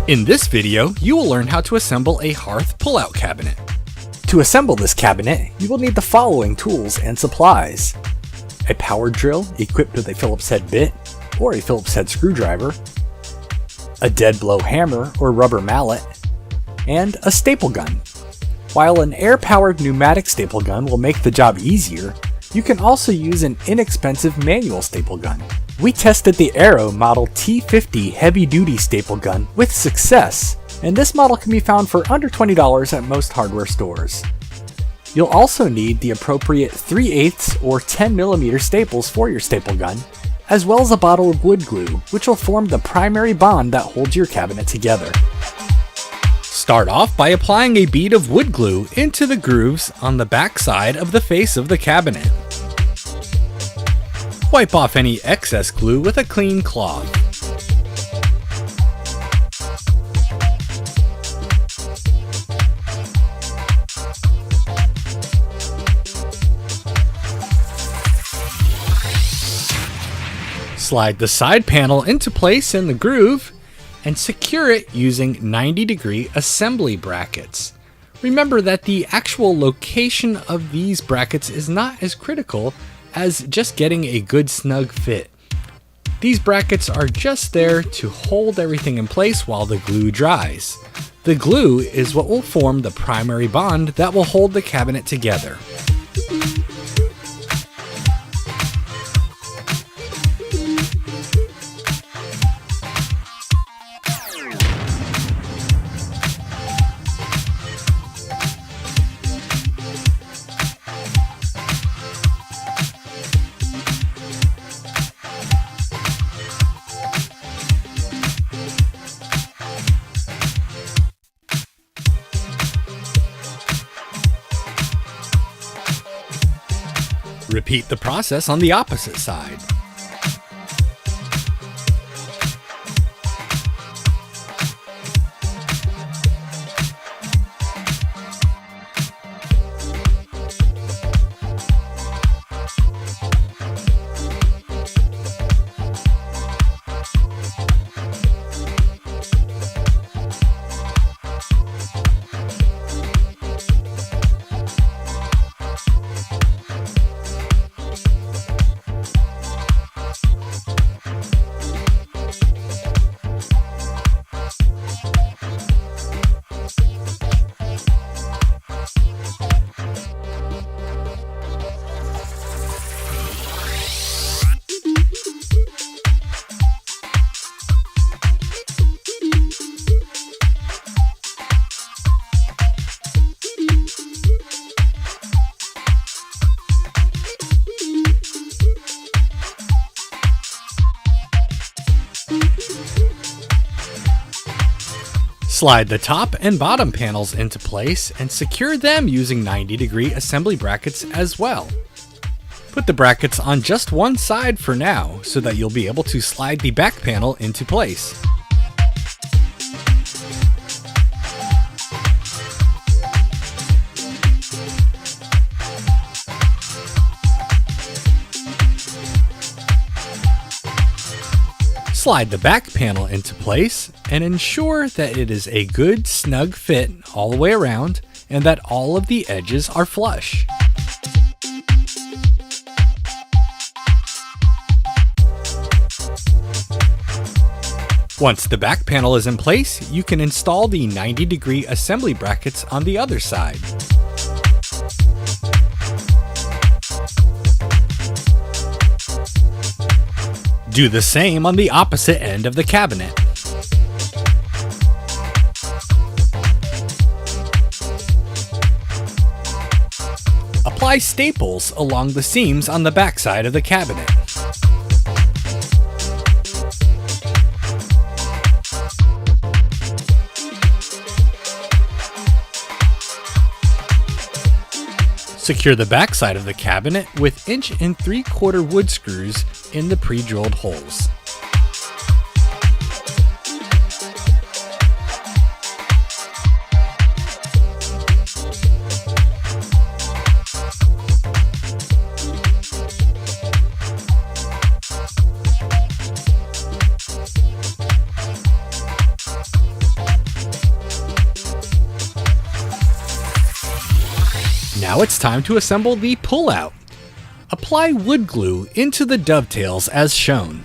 In this video, you will learn how to assemble a Hearth pull-out cabinet. To assemble this cabinet, you will need the following tools and supplies: a power drill equipped with a Phillips head bit or a Phillips head screwdriver, a dead blow hammer or rubber mallet, and a staple gun. While an air-powered pneumatic staple gun will make the job easier, you can also use an inexpensive manual staple gun. We tested the Aero Model T50 heavy-duty staple gun with success, and this model can be found for under $20 at most hardware stores. You'll also need the appropriate 3/8 or 10mm staples for your staple gun, as well as a bottle of wood glue, which will form the primary bond that holds your cabinet together. Start off by applying a bead of wood glue into the grooves on the back side of the face of the cabinet. Wipe off any excess glue with a clean cloth. Slide the side panel into place in the groove and secure it using 90-degree assembly brackets. Remember that the actual location of these brackets is not as critical as just getting a good snug fit. These brackets are just there to hold everything in place while the glue dries. The glue is what will form the primary bond that will hold the cabinet together. Repeat the process on the opposite side. Slide the top and bottom panels into place and secure them using 90-degree assembly brackets as well. Put the brackets on just one side for now so that you'll be able to slide the back panel into place. Slide the back panel into place and ensure that it is a good snug fit all the way around and that all of the edges are flush. Once the back panel is in place, you can install the 90-degree assembly brackets on the other side. Do the same on the opposite end of the cabinet. Apply staples along the seams on the back side of the cabinet. Secure the back side of the cabinet with 1 3/4 wood screws in the pre-drilled holes. Now it's time to assemble the pull-out. Apply wood glue into the dovetails as shown.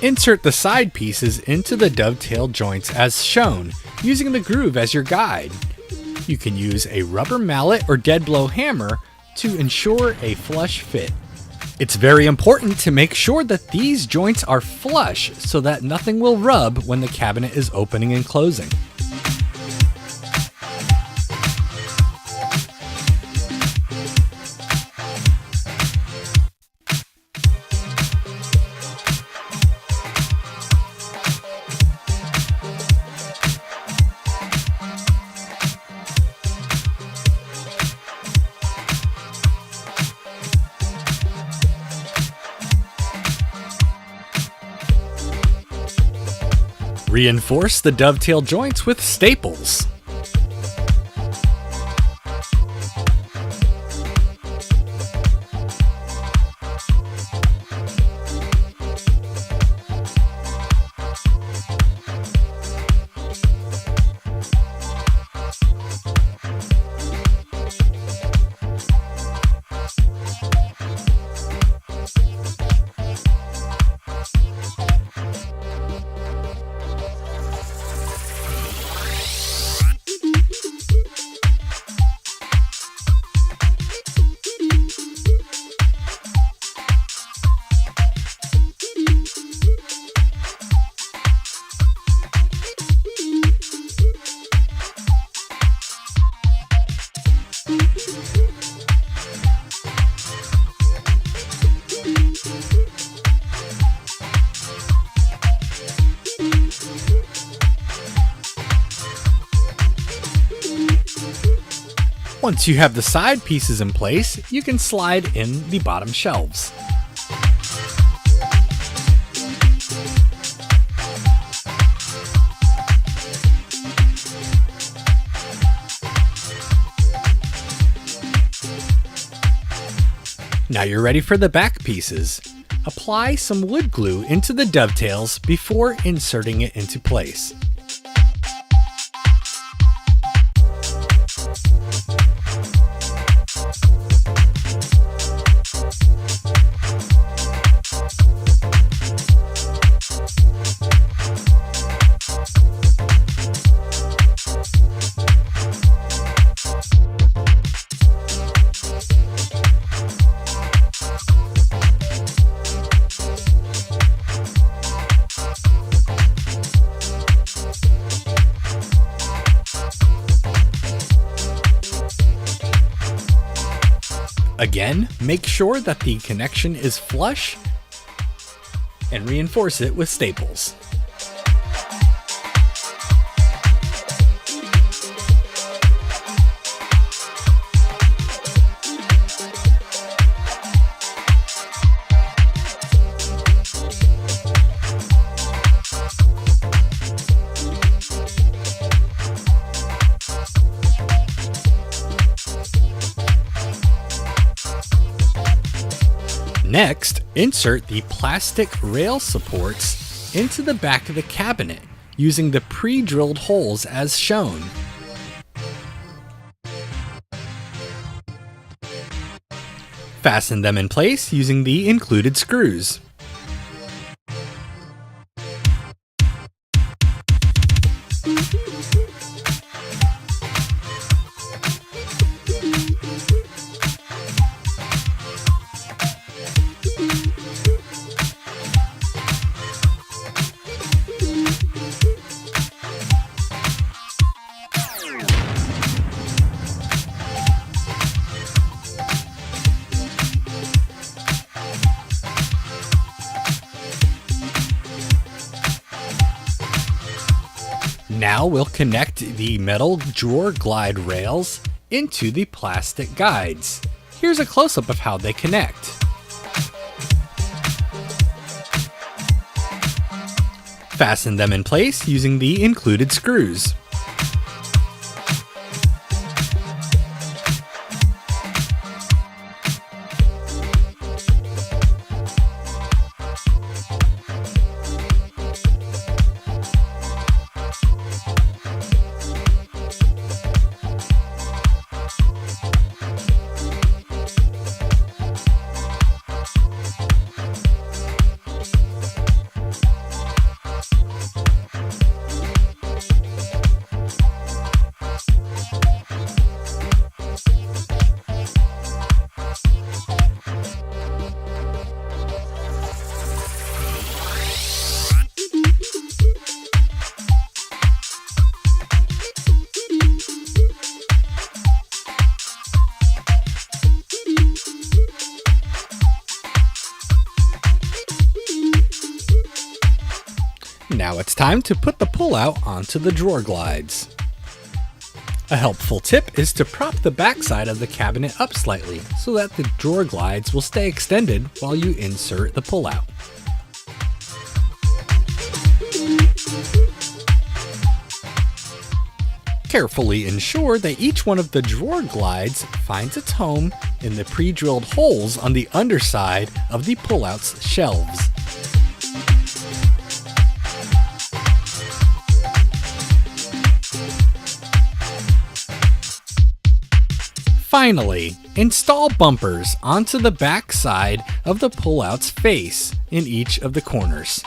Insert the side pieces into the dovetail joints as shown, using the groove as your guide. You can use a rubber mallet or dead blow hammer to ensure a flush fit. It's very important to make sure that these joints are flush so that nothing will rub when the cabinet is opening and closing. Reinforce the dovetail joints with staples. Once you have the side pieces in place, you can slide in the bottom shelves. Now you're ready for the back pieces. Apply some wood glue into the dovetails before inserting it into place. Again, make sure that the connection is flush and reinforce it with staples. Next, insert the plastic rail supports into the back of the cabinet using the pre-drilled holes as shown. Fasten them in place using the included screws. Now we'll connect the metal drawer glide rails into the plastic guides. Here's a close-up of how they connect. Fasten them in place using the included screws. Now it's time to put the pull-out onto the drawer glides. A helpful tip is to prop the backside of the cabinet up slightly so that the drawer glides will stay extended while you insert the pull-out. Carefully ensure that each one of the drawer glides finds its home in the pre-drilled holes on the underside of the pull-out's shelves. Finally, install bumpers onto the back side of the pull-out's face in each of the corners.